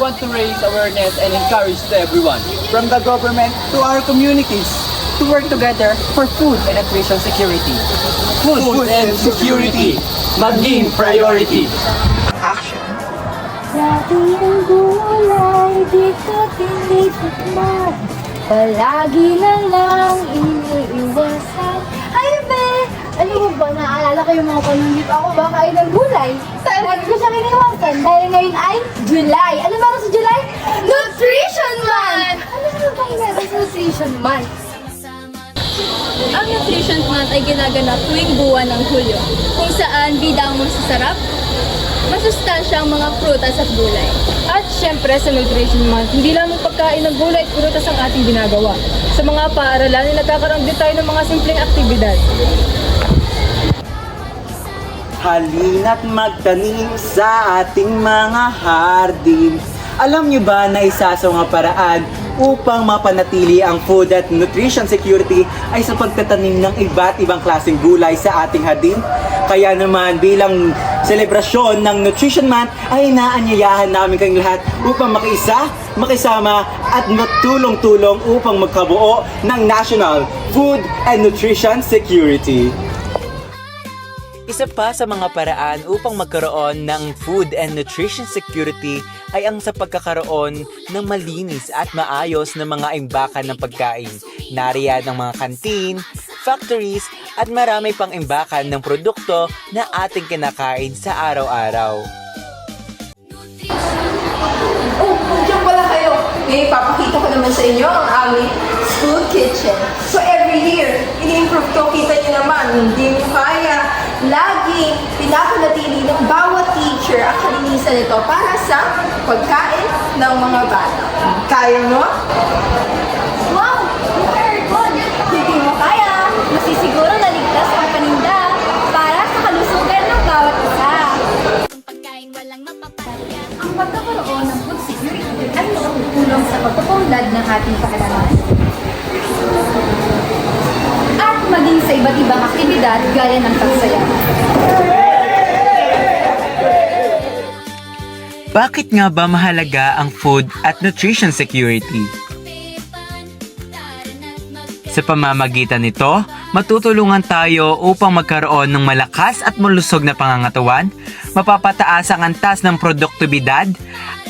want to raise awareness and encourage to everyone. From the government to our communities, to work together for food and nutrition security. Food and security, maging priority. Action. Lagi ang gulay, di ka tinitikman. Palagi na lang iniiwasan. Ay, be! Ano mo ba? Naaalala ko yung mga panunit ako ba kain ng gulay? Lagi ko siya iniiwasan dahil ngayon ay July. Ano ba sa July? Nutrition Month! Ano ba ba meron sa Nutrition Month? Ang Nutrition Month ay ginaganap tuwing buwan ng Hulyo, kung saan bida ang masasarap, masustansya ang mga prutas at gulay. At syempre sa Nutrition Month, hindi lamang pagkain ng gulay at prutas ang ating ginagawa. Sa mga paaralan ay nagkakaroon din tayo ng mga simpleng aktibidad. Halina't magtanim sa ating mga hardin. Alam niyo ba na isa sa mga paraan upang mapanatili ang food at nutrition security ay sa pagtatanim ng iba't ibang klaseng gulay sa ating hardin? Kaya naman bilang selebrasyon ng Nutrition Month ay inaanyayahan namin kayong lahat upang makiisa, makisama at magtulong-tulong upang magkabuo ng National Food and Nutrition Security. Isa pa sa mga paraan upang magkaroon ng food and nutrition security ay ang sa pagkakaroon ng malinis at maayos na mga imbakan ng pagkain. Nariyan ang mga kantin, factories at marami pang imbakan ng produkto na ating kinakain sa araw-araw. Oh, nandiyan pala kayo. Ngayon, papakita ko naman sa inyo ang aming school kitchen. So, every year, ini-improve ko. Kita niyo naman, hindi mo kaya. Laging pinapanatili ng bawat teacher ang kalinisan nito para sa pagkain ng mga bata. Kaya mo? Wow! Very good! Hindi mo kaya. Masisiguro na ligtas ang paninda para sa kalusugan ng bawat isa. Ang pagkakaroon ng food security ay makatutulong sa pagpapaunlad ng ating kaalaman at maging sa iba't ibang aktibidad gaya ng pagsayaw. Bakit nga ba mahalaga ang food at nutrition security? Sa pamamagitan nito, matutulungan tayo upang magkaroon ng malakas at malusog na pangangatawan, mapapataas ang antas ng produktibidad,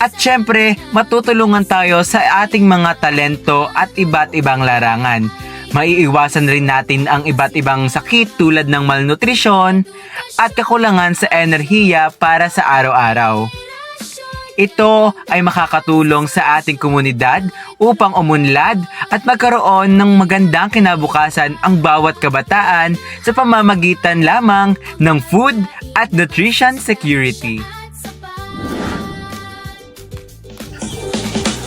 at syempre, matutulungan tayo sa ating mga talento at iba't ibang larangan. Maiiwasan rin natin ang iba't ibang sakit tulad ng malnutrisyon at kakulangan sa enerhiya para sa araw-araw. Ito ay makakatulong sa ating komunidad upang umunlad at magkaroon ng magandang kinabukasan ang bawat kabataan sa pamamagitan lamang ng food at nutrition security.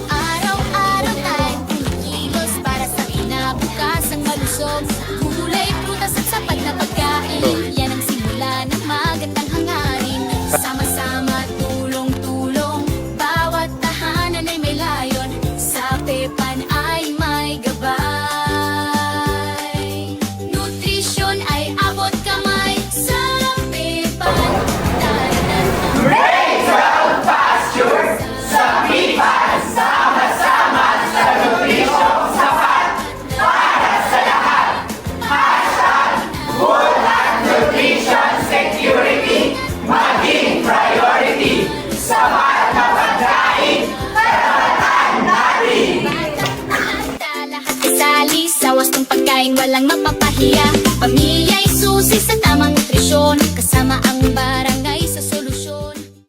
Araw-araw tayong kumikilos para sa kinabukasan malusog. Gulay, prutas at sapat na pagkain, yan ang simula ng magandang hangarin. Sama-sama, tulong-tulong, bawat tahanan ay may layon, sa pepan ay may gabay. Nutrisyon ay abot kamay, sa pepan daranan. Raise our pasture sa pipan, sama-sama sa nutrisyon sapat para sa lahat. Hashtag Food and Nutrition Security maging priority. Sapat na pagkain, karapatan natin. Lahat kasali sa wastong pagkain, walang mapapahiya. Pamilya'y susi sa tamang nutrisyon, kasama ang barang